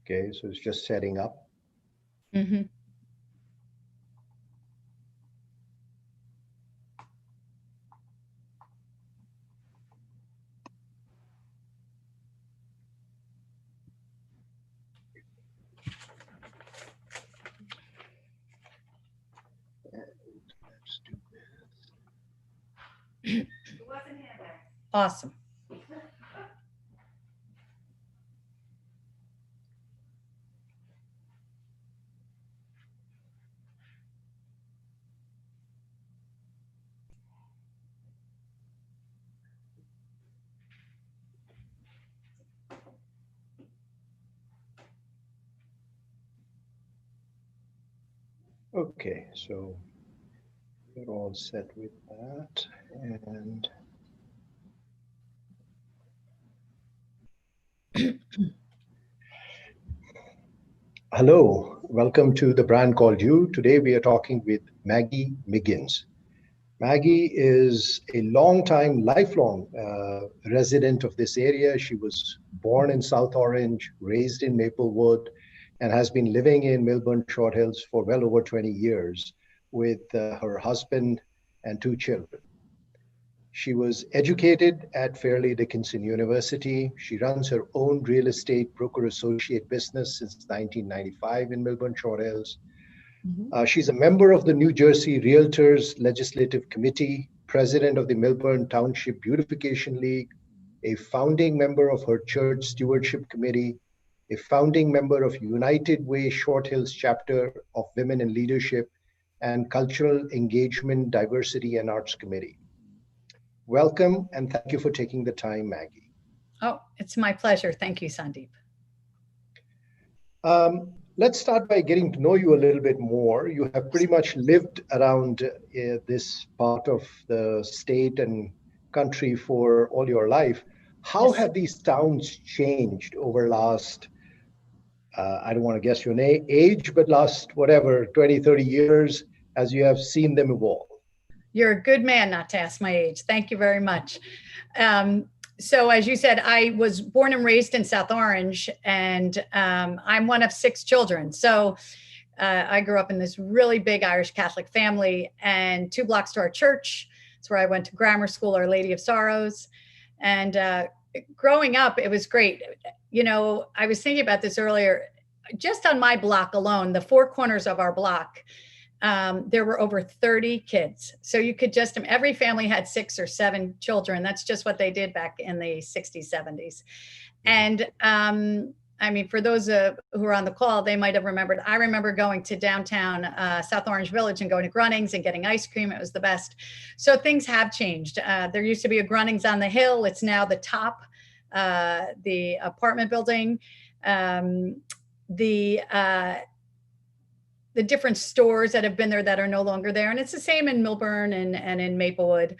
Okay, so it's just setting up. Mm-hmm. Let's do Awesome. Okay, so we're all set with that. And hello, welcome to The Brand Called You. Today we are talking with Maggee Miggins. Maggee is a lifelong resident of this area. She was born in South Orange, raised in Maplewood, and has been living in Melbourne Short Hills for well over 20 years with her husband and two children. She was educated at Fairleigh Dickinson University. She runs her own real estate broker associate business since 1995 in Melbourne Short Hills. Mm-hmm. She's a member of the New Jersey Realtors Legislative Committee, president of the Melbourne Township Beautification League, a founding member of her church stewardship committee, a founding member of United Way Short Hills chapter of Women in Leadership, and Cultural Engagement, Diversity, and Arts Committee. Welcome, and thank you for taking the time, Maggee. Oh, it's my pleasure. Thank you, Sandeep. Let's start by getting to know you a little bit more. You have pretty much lived around this part of the state and country for all your life. How Yes. have these towns changed over last, I don't want to guess your age, but last whatever, 20, 30 years as you have seen them evolve? You're a good man not to ask my age. Thank you very much. So as you said, I was born and raised in South Orange, and I'm one of six children. So I grew up in this really big Irish Catholic family, and 2 blocks to our church. It's where I went to grammar school, Our Lady of Sorrows. And growing up, it was great. You know, I was thinking about this earlier. Just on my block alone, the 4 corners of our block, there were over 30 kids. So you could just, every family had 6 or 7 children. That's just what they did back in the 60s, 70s. And I mean, for those who are on the call, they might have remembered, I remember going to downtown South Orange Village and going to Grunnings and getting ice cream. It was the best. So things have changed. There used to be a Grunnings on the hill. It's now the top, the apartment building. The different stores that have been there that are no longer there. And it's the same in Melbourne and in Maplewood.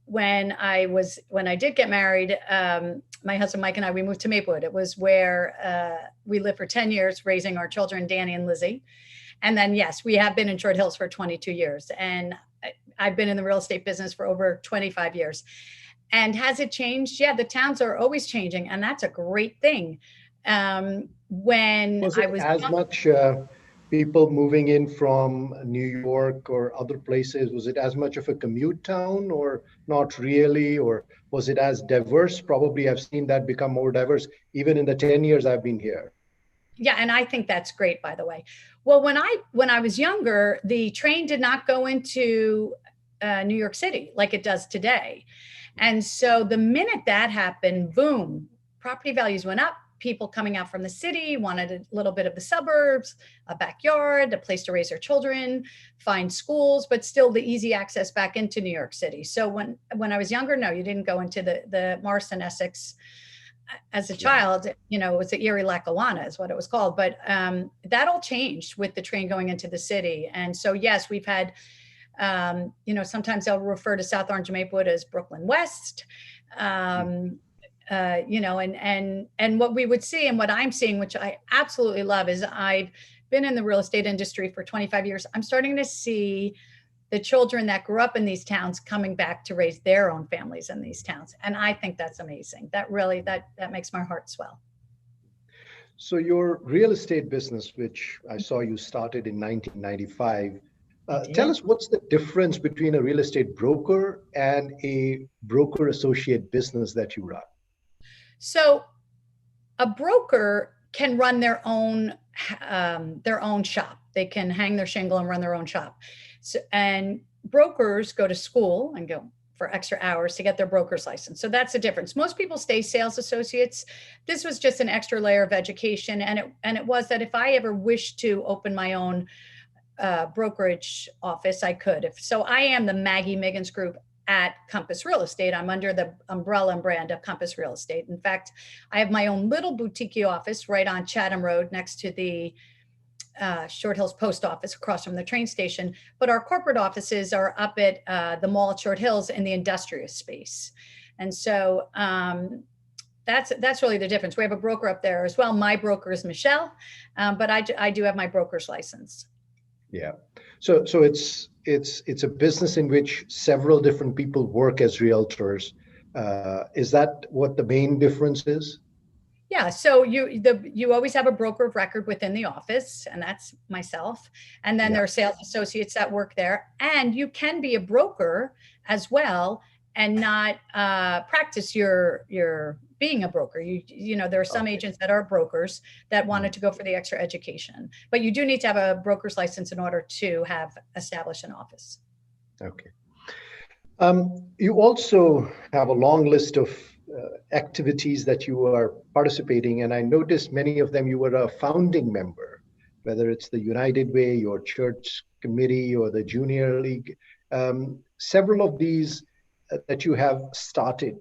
When I did get married, my husband Mike and I, we moved to Maplewood. It was where we lived for 10 years, raising our children, Danny and Lizzie. And then, yes, we have been in Short Hills for 22 years. And I've been in the real estate business for over 25 years. And has it changed? Yeah, the towns are always changing. And that's a great thing. When Was I it was as much people moving in from New York or other places? Was it as much of a commute town or not really? Or was it as diverse? Probably I've seen that become more diverse even in the 10 years I've been here. Yeah, and I think that's great, by the way. Well, when I was younger, the train did not go into New York City like it does today. And so the minute that happened, boom, property values went up. People coming out from the city wanted a little bit of the suburbs, a backyard, a place to raise their children, find schools, but still the easy access back into New York City. So when I was younger, no, you didn't go into the Marston, Essex. As a child, you know, it was the Erie Lackawanna is what it was called. But that all changed with the train going into the city. And so, yes, we've had, you know, sometimes they'll refer to South Orange and Maplewood as Brooklyn West. You know, and what we would see and what I'm seeing, which I absolutely love, is I've been in the real estate industry for 25 years. I'm starting to see the children that grew up in these towns coming back to raise their own families in these towns. And I think that's amazing. That really, that makes my heart swell. So your real estate business, which I saw you started in 1995, I tell did. us what's the difference between a real estate broker and a broker associate business that you run? So a broker can run their own shop. They can hang their shingle and run their own shop. So, and brokers go to school and go for extra hours to get their broker's license. So that's the difference. Most people stay sales associates. This was just an extra layer of education, and it was that if I ever wished to open my own brokerage office, I could. If so, I am the Maggee Miggins Group at Compass Real Estate. I'm under the umbrella and brand of Compass Real Estate. In fact, I have my own little boutique office right on Chatham Road next to the Short Hills Post Office across from the train station. But our corporate offices are up at the mall at Short Hills in the industrial space. And so that's really the difference. We have a broker up there as well. My broker is Michelle, but I do have my broker's license. Yeah. So it's a business in which several different people work as realtors. Is that what the main difference is? Yeah, so you always have a broker of record within the office, and that's myself. And then Yeah. there are sales associates that work there, and you can be a broker as well and not practice your being a broker. You know there are some Okay. agents that are brokers that Mm. wanted to go for the extra education, but you do need to have a broker's license in order to have established an office. Okay. You also have a long list of activities that you are participating, and I noticed many of them you were a founding member, whether it's the United Way, your church committee, or the Junior League. Several of these that you have started.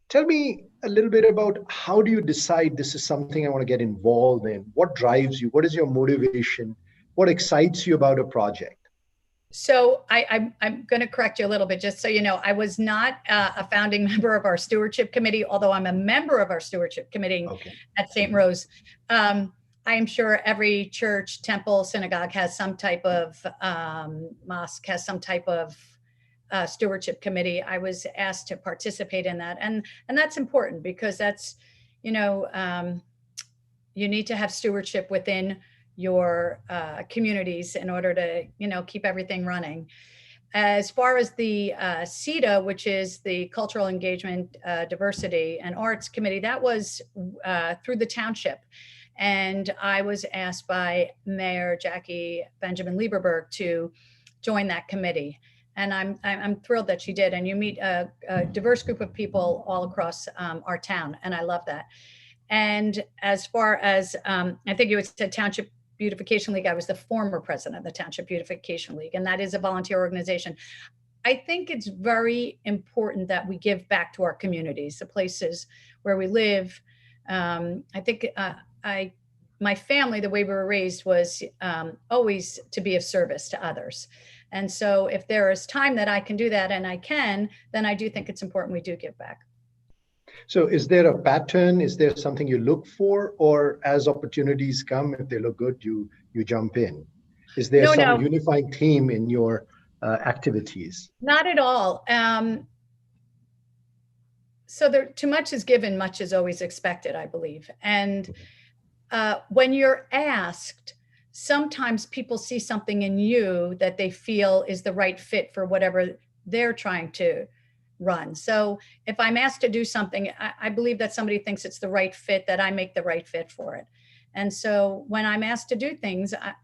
Tell me a little bit about how do you decide this is something I want to get involved in? What drives you? What is your motivation? What excites you about a project? So I'm going to correct you a little bit, just so you know. I was not a founding member of our stewardship committee, although I'm a member of our stewardship committee Okay. at St. Mhm. Rose. I am sure every church, temple, synagogue has some type of mosque, has some type of stewardship committee. I was asked to participate in that, and that's important because that's, you know, you need to have stewardship within your communities in order to keep everything running. As far as the CETA, which is the Cultural Engagement, Diversity and Arts Committee, that was through the township. And I was asked by Mayor Jackie Benjamin Lieberberg to join that committee. And I'm thrilled that she did. And you meet a diverse group of people all across our town. And I love that. And as far as, I think you said Township Beautification League, I was the former president of the Township Beautification League, and that is a volunteer organization. I think it's very important that we give back to our communities, the places where we live. I think my family, the way we were raised was always to be of service to others. And so if there is time that I can do that, and I can, then I do think it's important we do give back. So is there a pattern? Is there something you look for, or as opportunities come, if they look good, you jump in? Is there No, some no, unifying theme in your activities? not at all. So there, too much is given, much is always expected, I believe. And when you're asked, sometimes people see something in you that they feel is the right fit for whatever they're trying to run. So if I'm asked to do something, I believe that somebody thinks it's the right fit, that I make the right fit for it. And so when I'm asked to do things, I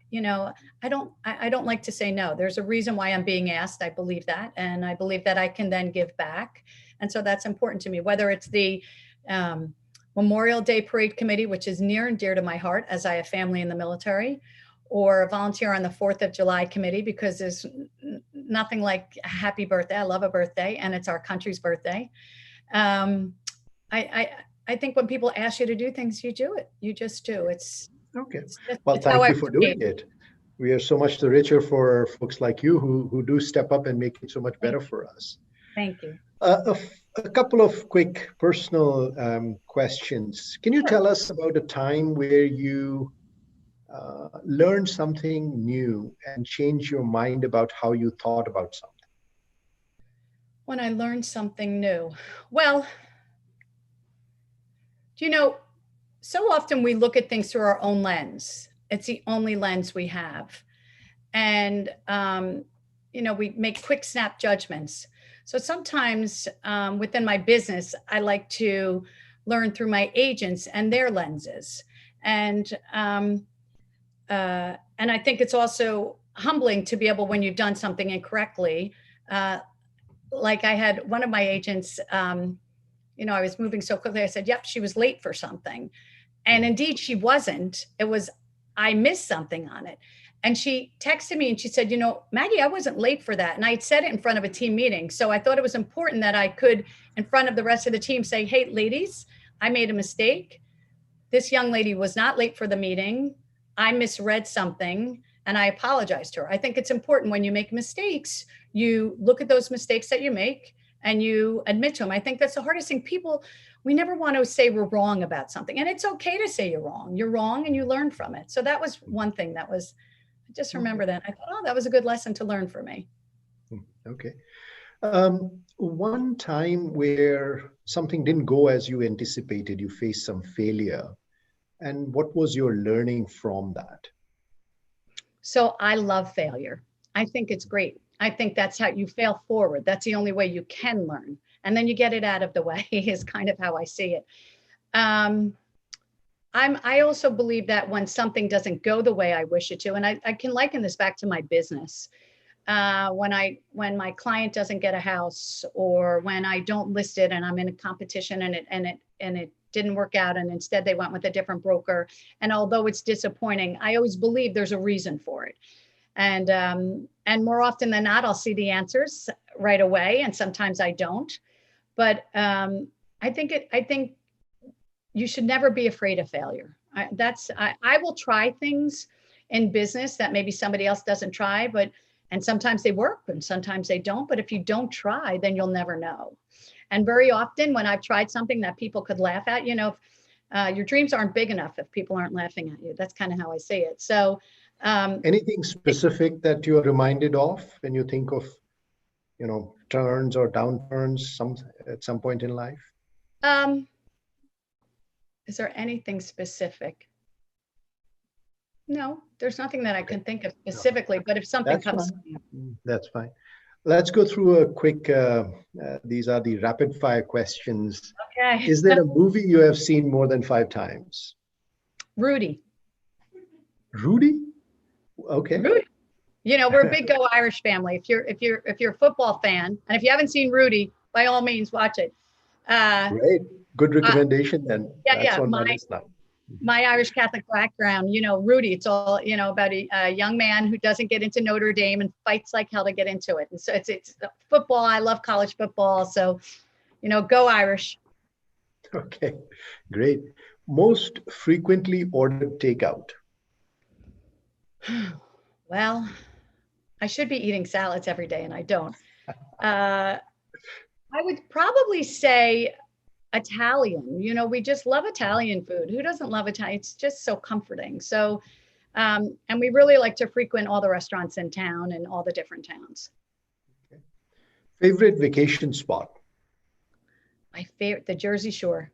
don't like to say no. There's a reason why I'm being asked. I believe that, and I believe that I can then give back. And so that's important to me, whether it's the Memorial Day Parade Committee, which is near and dear to my heart as I have family in the military, or volunteer on the 4th of July committee, because there's nothing like a happy birthday. I love a birthday, and it's our country's birthday. Um, I think when people ask you to do things, you do it. You just do. Okay. Well, It's how thank I you for was doing made. it. We are so much the richer for folks like you who do step up and make it so much better Thank you. for us. Thank you. A couple of quick personal questions. Can you Sure. tell us about a time where you learned something new and changed your mind about how you thought about something? When I learned something new, well, do you know, so often we look at things through our own lens. It's the only lens we have. And, we make quick snap judgments. So sometimes within my business, I like to learn through my agents and their lenses. And I think it's also humbling to be able, when you've done something incorrectly, like I had one of my agents, I was moving so quickly. I said, yep, she was late for something. And indeed she wasn't. It was, I missed something on it. And she texted me and she said, Maggee, I wasn't late for that. And I had said it in front of a team meeting. So I thought it was important that I could, in front of the rest of the team, say, hey, ladies, I made a mistake. This young lady was not late for the meeting. I misread something and I apologized to her. I think it's important when you make mistakes, you look at those mistakes that you make and you admit to them. I think that's the hardest thing. People, we never want to say we're wrong about something. And it's okay to say you're wrong. You're wrong and you learn from it. So that was one thing that was, I just remember that. I thought, oh, that was a good lesson to learn for me. Okay. One time where something didn't go as you anticipated, you faced some failure. And what was your learning from that? So I love failure. I think it's great. I think that's how you fail forward. That's the only way you can learn. And then you get it out of the way is kind of how I see it. I also believe that when something doesn't go the way I wish it to, and I can liken this back to my business. When my client doesn't get a house, or when I don't list it and I'm in a competition and it didn't work out, and instead they went with a different broker. And although it's disappointing, I always believe there's a reason for it. And more often than not, I'll see the answers right away. And sometimes I don't, but I think you should never be afraid of failure. I will try things in business that maybe somebody else doesn't try, and sometimes they work and sometimes they don't. But if you don't try, then you'll never know. And very often when I've tried something that people could laugh at, your dreams aren't big enough if people aren't laughing at you. That's kind of how I see it. So anything specific that you're reminded of when you think of, turns or downturns at some point in life? Is there anything specific? No, there's nothing that I can think of specifically, but if something comes. That's fine. Let's go through a quick, these are the rapid fire questions. Okay. Is there a movie you have seen more than 5 times? Rudy. Rudy? Okay. Rudy. We're a big Go Irish family. If you're a football fan, and if you haven't seen Rudy, by all means watch it. Great. Good recommendation then. Yeah. On my list now. My Irish Catholic background, Rudy, it's all, about a young man who doesn't get into Notre Dame and fights like hell to get into it. And so it's football. I love college football. So, go Irish. Okay, great. Most frequently ordered takeout? Well, I should be eating salads every day and I don't. I would probably say Italian. We just love Italian food. Who doesn't love Italian? It's just so comforting. So, and we really like to frequent all the restaurants in town and all the different towns. Okay. Favorite vacation spot? My favorite, the Jersey Shore.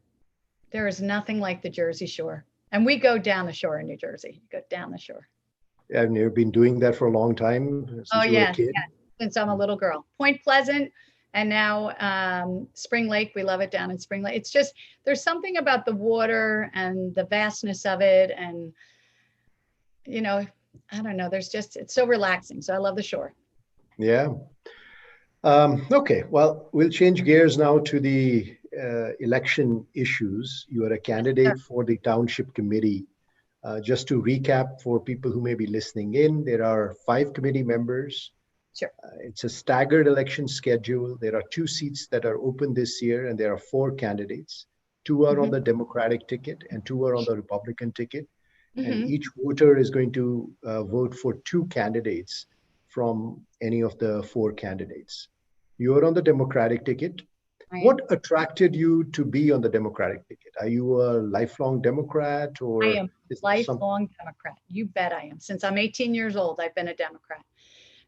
There is nothing like the Jersey Shore. And we go down the shore in New Jersey. Go down the shore. Have you been doing that for a long time? Since you were a kid? Yeah, since I'm a little girl. Point Pleasant. And now Spring Lake, we love it down in Spring Lake. It's just, there's something about the water and the vastness of it. And, I don't know, it's so relaxing. So I love the shore. Yeah. Okay, well, we'll change gears now to the election issues. You are a candidate for the Township Committee. Just to recap for people who may be listening in, there are 5 committee members. Sure. It's a staggered election schedule. There are 2 seats that are open this year, and there are 4 candidates. 2 are on the Democratic ticket and 2 are on the Republican ticket. And each voter is going to vote for 2 candidates from any of the 4 candidates. You're on the Democratic ticket. What attracted you to be on the Democratic ticket? Are you a lifelong Democrat, or? I am a lifelong Democrat. You bet I am. Since I'm 18 years old, I've been a Democrat.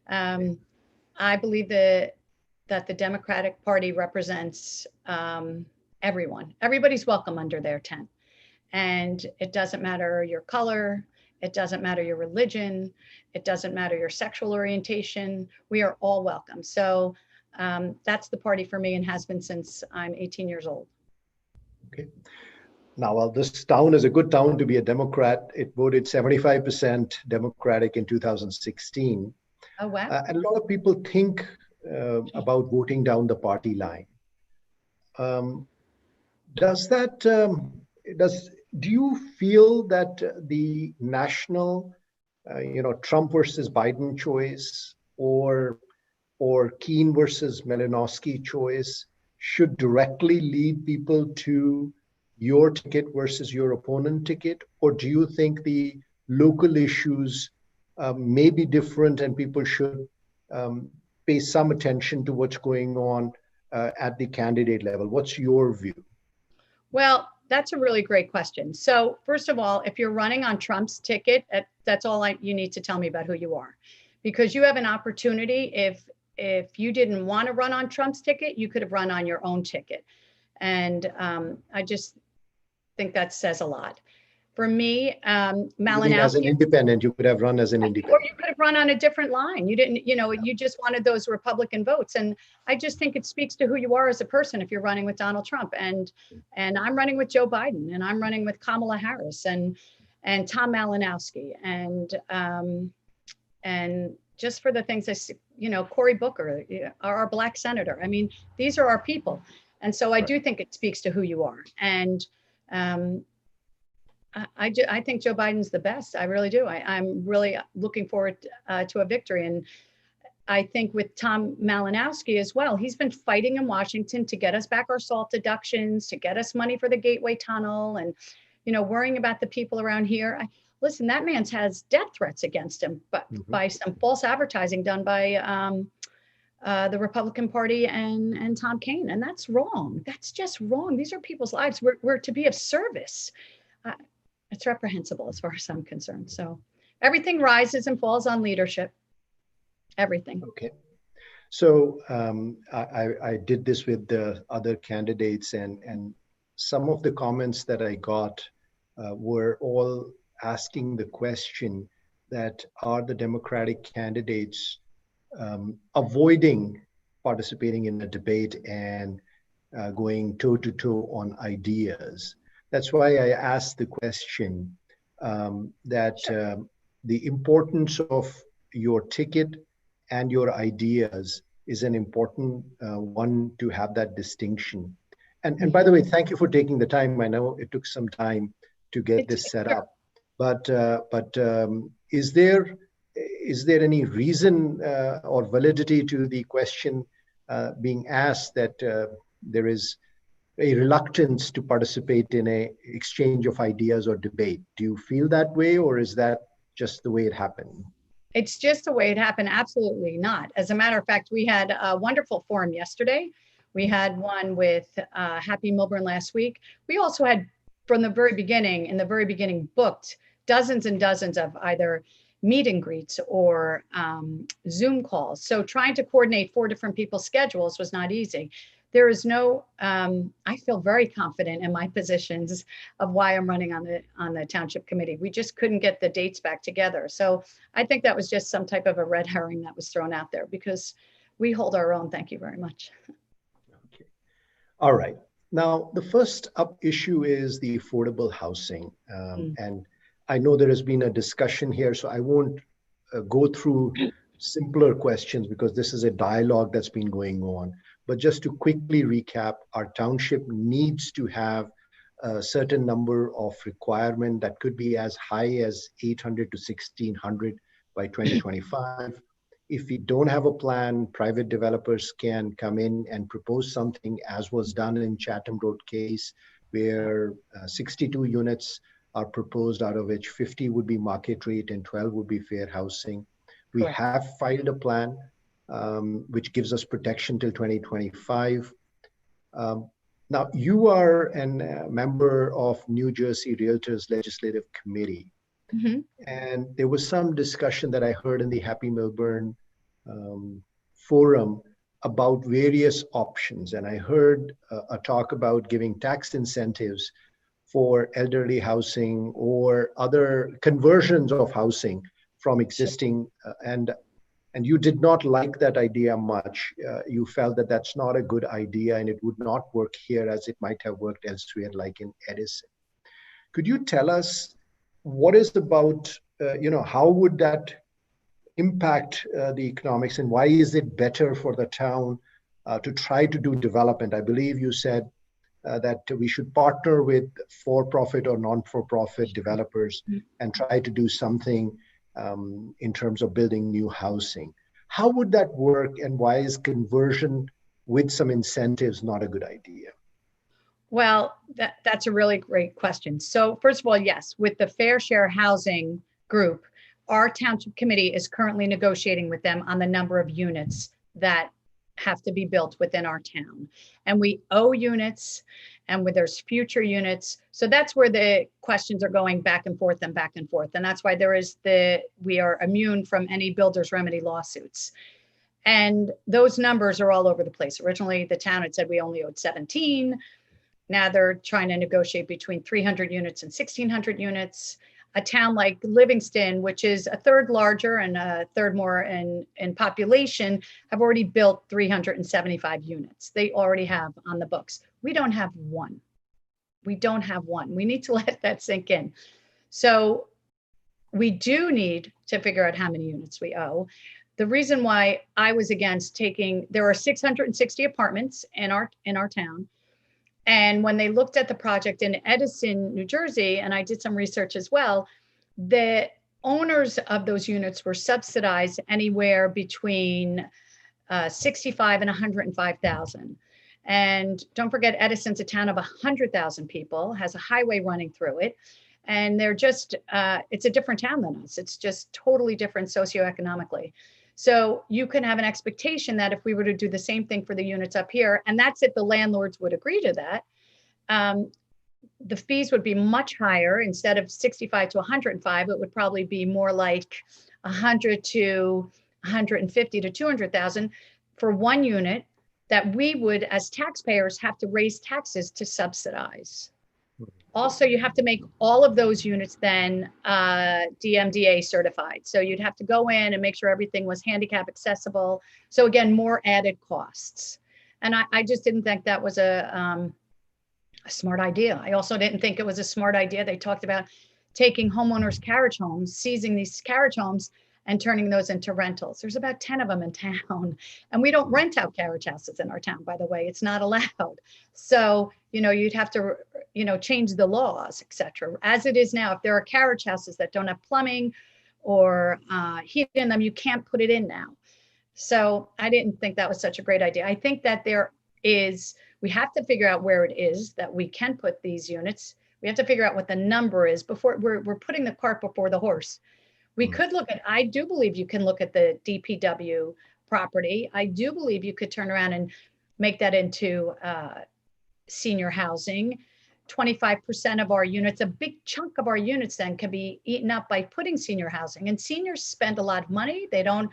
I believe that the Democratic Party represents everyone. Everybody's welcome under their tent. And it doesn't matter your color, it doesn't matter your religion, it doesn't matter your sexual orientation. We are all welcome. So that's the party for me and has been since I'm 18 years old. Okay. Now, while this town is a good town to be a Democrat, it voted 75% Democratic in 2016. Oh, wow. And a lot of people think about voting down the party line. Does that, do you feel that the national, Trump versus Biden choice or Keene versus Malinowski choice should directly lead people to your ticket versus your opponent ticket? Or do you think the local issues may be different and people should pay some attention to what's going on at the candidate level? What's your view? Well, that's a really great question. So first of all, if you're running on Trump's ticket, that's all you need to tell me about who you are, because you have an opportunity. If you didn't want to run on Trump's ticket, you could have run on your own ticket. And I just think that says a lot. For me, Malinowski, as an independent, you could have run as an independent. Or you could have run on a different line. You didn't, you just wanted those Republican votes. And I just think it speaks to who you are as a person if you're running with Donald Trump. And I'm running with Joe Biden, and I'm running with Kamala Harris and Tom Malinowski. And just for the things that, Cory Booker, our Black senator. I mean, these are our people. And so I do think it speaks to who you are. And I think Joe Biden's the best. I really do. I'm really looking forward to a victory. And I think with Tom Malinowski as well, he's been fighting in Washington to get us back our SALT deductions, to get us money for the Gateway Tunnel, and, worrying about the people around here. Listen, that man has death threats against him, but by some false advertising done by the Republican Party and Tom Keene. And that's wrong. That's just wrong. These are people's lives. We're to be of service. It's reprehensible as far as I'm concerned. So everything rises and falls on leadership. Everything. Okay. So I did this with the other candidates, and some of the comments that I got were all asking the question that are the Democratic candidates avoiding participating in a debate and going toe to toe on ideas. That's why I asked the question that the importance of your ticket and your ideas is an important one to have that distinction. And by the way, thank you for taking the time. I know it took some time to get this set up, but is there any reason or validity to the question being asked that there is a reluctance to participate in a exchange of ideas or debate? Do you feel that way, or is that just the way it happened? It's just the way it happened. Absolutely not. As a matter of fact, we had a wonderful forum yesterday. We had one with Happy Milburn last week. We also had, from the very beginning, booked dozens and dozens of either meet and greets or Zoom calls. So trying to coordinate 4 different people's schedules was not easy. There is no, I feel very confident in my positions of why I'm running on the township committee. We just couldn't get the dates back together. So I think that was just some type of a red herring that was thrown out there, because we hold our own. Thank you very much. Okay. All right. Now, the first up issue is the affordable housing. And I know there has been a discussion here, so I won't go through simpler questions because this is a dialogue that's been going on. But just to quickly recap, our township needs to have a certain number of requirement that could be as high as 800 to 1600 by 2025. If we don't have a plan, private developers can come in and propose something, as was done in Chatham Road case, where 62 units are proposed, out of which 50 would be market rate and 12 would be fair housing. We have filed a plan which gives us protection till 2025. Now, you are a member of New Jersey Realtors Legislative Committee. And there was some discussion that I heard in the Happy Milburn forum about various options. And I heard a talk about giving tax incentives for elderly housing or other conversions of housing from existing, and you did not like that idea much. You felt that that's not a good idea and it would not work here as it might have worked elsewhere, like in Edison. Could you tell us what is about, how would that impact the economics, and why is it better for the town to try to do development? I believe you said that we should partner with for-profit or non-for-profit developers and try to do something in terms of building new housing. How would that work, and why is conversion with some incentives not a good idea? Well, that's a really great question. So first of all, yes, with the Fair Share Housing Group, our township committee is currently negotiating with them on the number of units that have to be built within our town. And we owe units, and where there's future units. So that's where the questions are going back and forth and back and forth. And that's why we are immune from any builder's remedy lawsuits. And those numbers are all over the place. Originally, the town had said we only owed 17. Now they're trying to negotiate between 300 units and 1,600 units. A town like Livingston, which is a third larger and a third more in population, have already built 375 units. They already have on the books. We don't have one. We don't have one. We need to let that sink in. So we do need to figure out how many units we owe. The reason why I was against there are 660 apartments in our town. And when they looked at the project in Edison, New Jersey, and I did some research as well, the owners of those units were subsidized anywhere between 65 and 105,000. And don't forget, Edison's a town of 100,000 people, has a highway running through it. And they're just, it's a different town than us. It's just totally different socioeconomically. So you can have an expectation that if we were to do the same thing for the units up here, and that's if the landlords would agree to that, the fees would be much higher. Instead of 65 to 105, it would probably be more like 100 to 150 to 200,000 for one unit that we would, as taxpayers, have to raise taxes to subsidize. Also, you have to make all of those units then DMDA certified. So you'd have to go in and make sure everything was handicap accessible. So again, more added costs. And I just didn't think that was a smart idea. I also didn't think it was a smart idea. They talked about taking homeowners' carriage homes, seizing these carriage homes and turning those into rentals. There's about 10 of them in town. And we don't rent out carriage houses in our town, by the way. It's not allowed. So, you'd have to, change the laws, et cetera. As it is now, if there are carriage houses that don't have plumbing or heat in them, you can't put it in now. So I didn't think that was such a great idea. I think that we have to figure out where it is that we can put these units. We have to figure out what the number is before we're putting the cart before the horse. We could I do believe you can look at the DPW property. I do believe you could turn around and make that into senior housing. 25% of our units, a big chunk of our units then can be eaten up by putting senior housing. And seniors spend a lot of money. They don't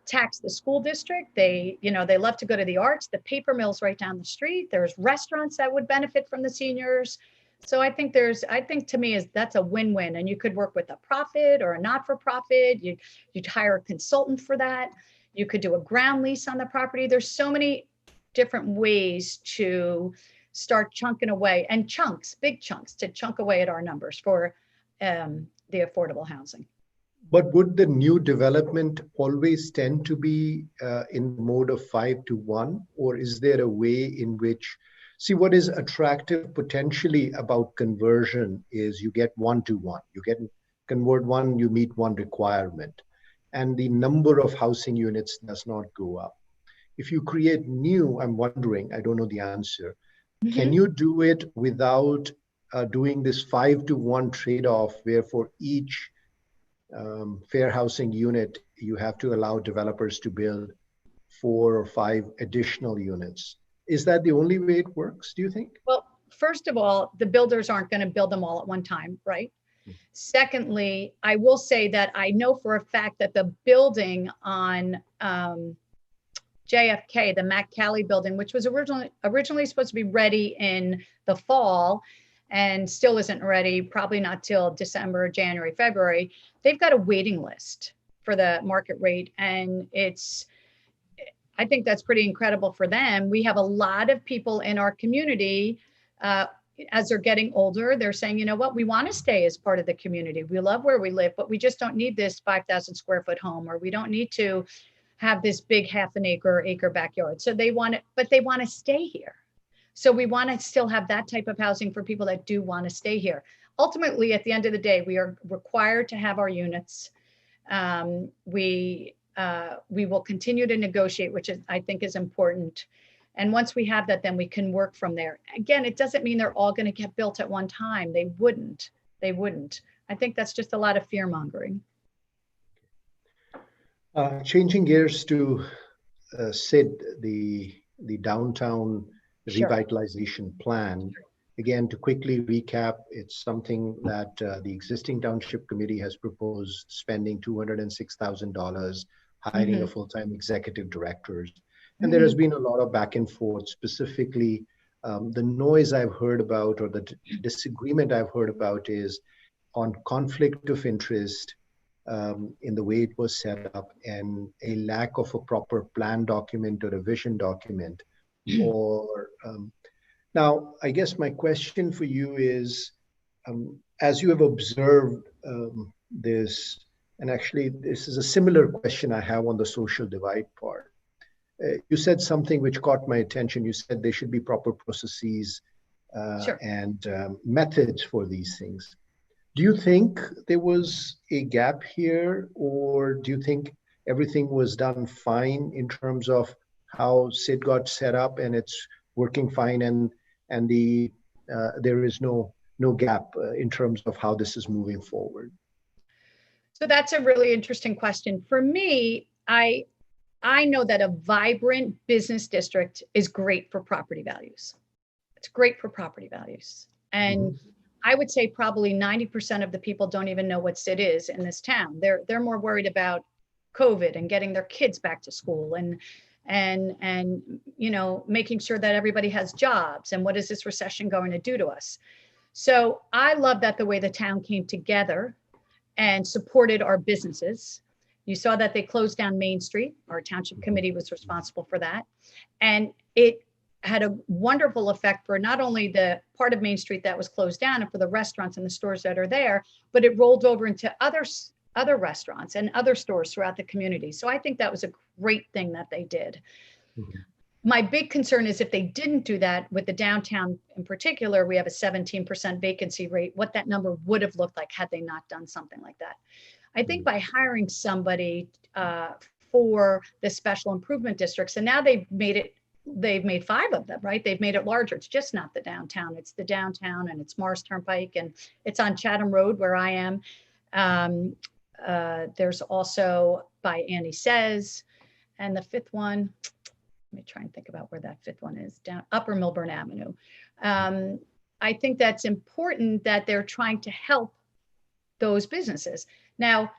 tax the school district. They love to go to the arts. The paper mill's right down the street. There's restaurants that would benefit from the seniors. So I think to me that's a win-win, and you could work with a profit or a not-for-profit. You'd hire a consultant for that. You could do a ground lease on the property. There's so many different ways to start chunking away, and big chunks to chunk away at our numbers for the affordable housing. But would the new development always tend to be in mode of 5-1, or is there a way in which, what is attractive potentially about conversion is you get 1-1. You convert one, you meet one requirement, and the number of housing units does not go up. If you create new, I'm wondering, I don't know the answer, can you do it without doing this 5-1 trade-off where for each fair housing unit, you have to allow developers to build 4 or 5 additional units? Is that the only way it works, do you think? Well, first of all, the builders aren't going to build them all at one time, right? Secondly, I will say that I know for a fact that the building on JFK, the Maggee building, which was originally supposed to be ready in the fall, and still isn't ready, probably not till December, January, February. They've got a waiting list for the market rate. And I think that's pretty incredible for them. We have a lot of people in our community, as they're getting older, they're saying, you know what, we want to stay as part of the community. We love where we live, but we just don't need this 5,000 square foot home, or we don't need to have this big half an acre backyard. So they want it, but they want to stay here. So we want to still have that type of housing for people that do want to stay here. Ultimately, at the end of the day, we are required to have our units. We will continue to negotiate, which I think is important. And once we have that, then we can work from there. Again, it doesn't mean they're all going to get built at one time. They wouldn't. I think that's just a lot of fear mongering. Changing gears to Sid, the downtown revitalization plan. Again, to quickly recap, it's something that the existing township committee has proposed, spending $206,000, hiring a full-time executive directors. And there has been a lot of back and forth, specifically the noise I've heard about, or the disagreement I've heard about, is on conflict of interest in the way it was set up, and a lack of a proper plan document or a vision document. Or now, I guess my question for you is, as you have observed this, and actually this is a similar question I have on the social divide part. You said something which caught my attention. You said there should be proper processes and methods for these things. Do you think there was a gap here, or do you think everything was done fine in terms of how SID got set up and it's working fine, and there is no gap in terms of how this is moving forward? So that's a really interesting question. For me, I know that a vibrant business district is great for property values. It's great for property values. And I would say probably 90% of the people don't even know what SID is in this town. They're more worried about COVID and getting their kids back to school, and you know, making sure that everybody has jobs, and what is this recession going to do to us? So I love that the way the town came together and supported our businesses. You saw that they closed down Main Street. Our township committee was responsible for that. And it had a wonderful effect for not only the part of Main Street that was closed down and for the restaurants and the stores that are there, but it rolled over into other restaurants and other stores throughout the community. So I think that was a great thing that they did. My big concern is if they didn't do that with the downtown in particular, we have a 17% vacancy rate, what that number would have looked like had they not done something like that. I think by hiring somebody for the special improvement districts, and now they've made 5 of them, right? They've made it larger. It's just not the downtown. It's the downtown, and it's Morris Turnpike, and it's on Chatham Road where I am. There's also by Annie Says, and the 5th one, let me try and think about where that 5th one is, down Upper Milburn Avenue. I think that's important that they're trying to help those businesses. Now,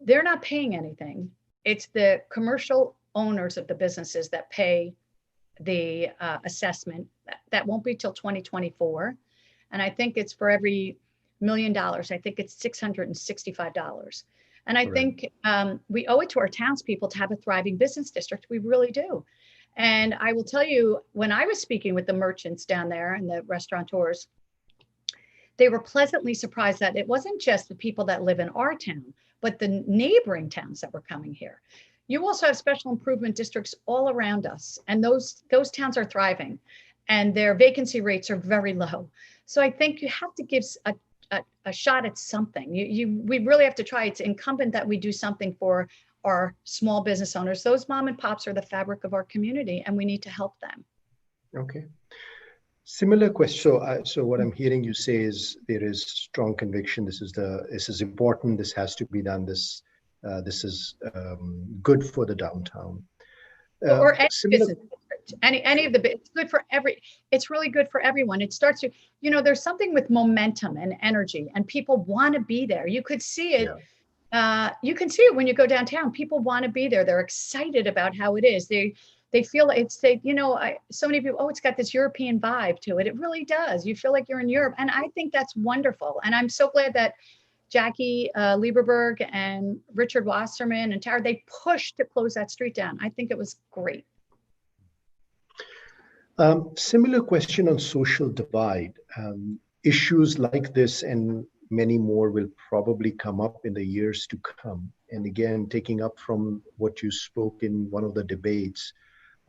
they're not paying anything. It's the commercial owners of the businesses that pay the assessment. That won't be till 2024. And I think it's for every $1 million, I think it's $665. And I think we owe it to our townspeople to have a thriving business district. We really do. And I will tell you, when I was speaking with the merchants down there and the restaurateurs, they were pleasantly surprised that it wasn't just the people that live in our town, but the neighboring towns that were coming here. You also have special improvement districts all around us, and those towns are thriving, and their vacancy rates are very low. So I think you have to give a shot at something. We really have to try. It's incumbent that we do something for our small business owners. Those mom and pops are the fabric of our community, and we need to help them. Okay. Similar question. So what I'm hearing you say is there is strong conviction. This is important. This has to be done. This is good for the downtown. Or any business district. Any of the, it's good for it's really good for everyone. It starts to, there's something with momentum and energy, and people want to be there. You could see it. Yeah. You can see it when you go downtown. People want to be there. They're excited about how it is. they feel it's they, so many people, oh, it's got this European vibe to it. It really does. You feel like you're in Europe. And I think that's wonderful. And I'm so glad that Jackie Lieberberg and Richard Wasserman and Tara, they pushed to close that street down. I think it was great. Similar question on social divide. Issues like this and many more will probably come up in the years to come. And again, taking up from what you spoke in one of the debates,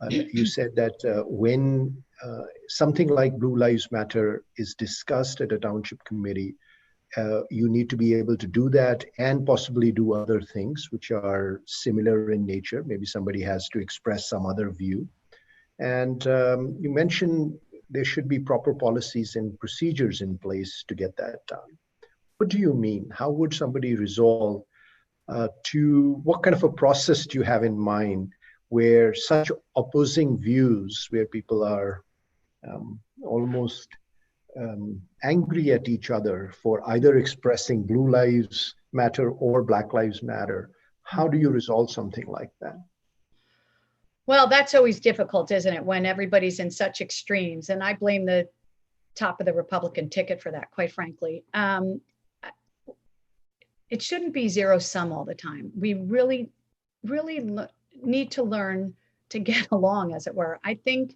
you said that when something like Blue Lives Matter is discussed at a township committee, you need to be able to do that and possibly do other things which are similar in nature. Maybe somebody has to express some other view. And you mentioned there should be proper policies and procedures in place to get that done. What do you mean? How would somebody resolve what kind of a process do you have in mind where such opposing views, where people are almost angry at each other for either expressing Blue Lives Matter or Black Lives Matter, how do you resolve something like that? Well, that's always difficult, isn't it, when everybody's in such extremes? And I blame the top of the Republican ticket for that, quite frankly. It shouldn't be zero sum all the time. We really, really need to learn to get along, as it were. I think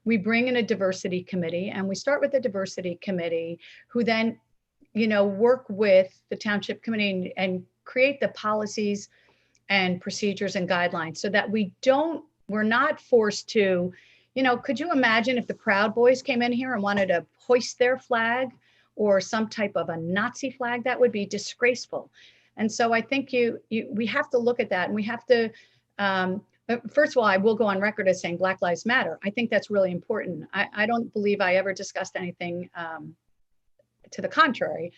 we bring in a diversity committee, and we start with the diversity committee, who then, work with the township committee and create the policies and procedures and guidelines so that we're not forced to, could you imagine if the Proud Boys came in here and wanted to hoist their flag or some type of a Nazi flag? That would be disgraceful. And so I think we have to look at that, and we have to, first of all, I will go on record as saying Black Lives Matter. I think that's really important. I don't believe I ever discussed anything to the contrary.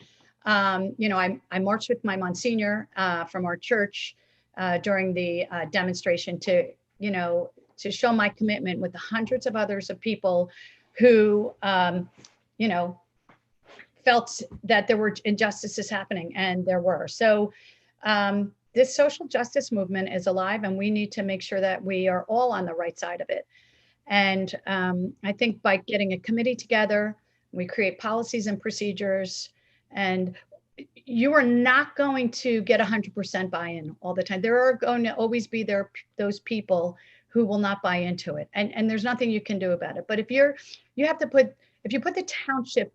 I marched with my Monsignor from our church during the demonstration to show my commitment with the hundreds of others of people who, felt that there were injustices happening, and there were. So this social justice movement is alive, and we need to make sure that we are all on the right side of it. And I think by getting a committee together, we create policies and procedures, and you are not going to get 100% buy-in all the time. There are going to always be those people who will not buy into it, and there's nothing you can do about it. But if you put the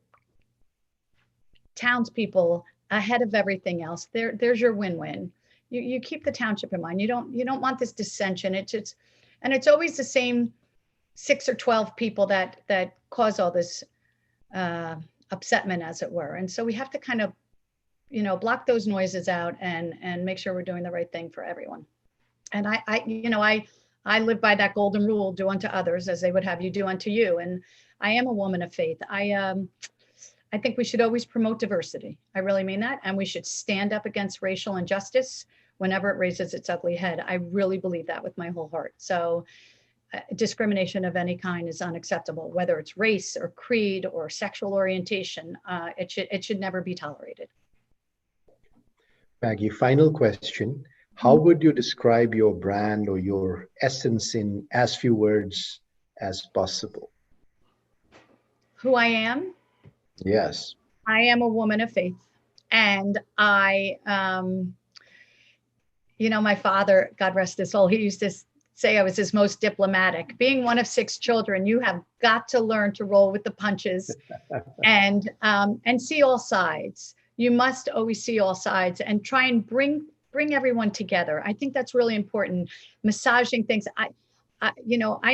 townspeople ahead of everything else, there's your win-win. You keep the township in mind. You don't want this dissension. It's always the same 6 or 12 people that cause all this upsetment, as it were. And so we have to kind of block those noises out and make sure we're doing the right thing for everyone. And I live by that golden rule: do unto others as they would have you do unto you. And I am a woman of faith. I think we should always promote diversity. I really mean that. And we should stand up against racial injustice whenever it raises its ugly head. I really believe that with my whole heart. So discrimination of any kind is unacceptable, whether it's race or creed or sexual orientation. It should never be tolerated. Maggee, final question. How would you describe your brand or your essence in as few words as possible? Who I am? Yes. I am a woman of faith. And my father, God rest his soul, he used to say I was his most diplomatic. Being one of 6 children, you have got to learn to roll with the punches and see all sides. You must always see all sides and try and bring everyone together. I think that's really important. Massaging things. I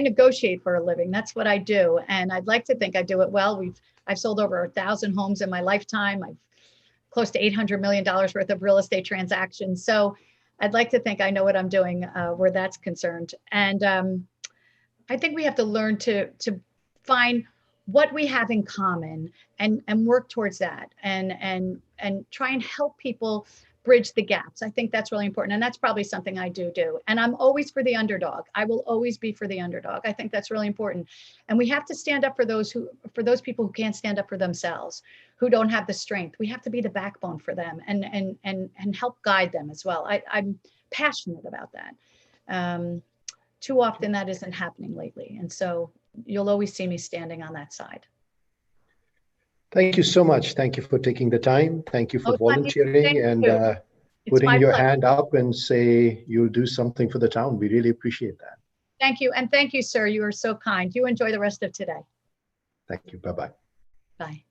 negotiate for a living. That's what I do. And I'd like to think I do it well. I've sold over 1,000 homes in my lifetime. I've close to $800 million worth of real estate transactions. So I'd like to think I know what I'm doing where that's concerned. And I think we have to learn to find what we have in common and work towards that and try and help people bridge the gaps. I think that's really important. And that's probably something I do. And I'm always for the underdog. I will always be for the underdog. I think that's really important. And we have to stand up for those people who can't stand up for themselves, who don't have the strength. We have to be the backbone for them and help guide them as well. I'm passionate about that. too often that isn't happening lately. And so you'll always see me standing on that side. Thank you so much. Thank you for taking the time. Thank you for volunteering Thank and you. putting my your pleasure. hand up and say you'll do something for the town. We really appreciate that. Thank you. And thank you, sir. You are so kind. You enjoy the rest of today. Thank you. Bye-bye. Bye.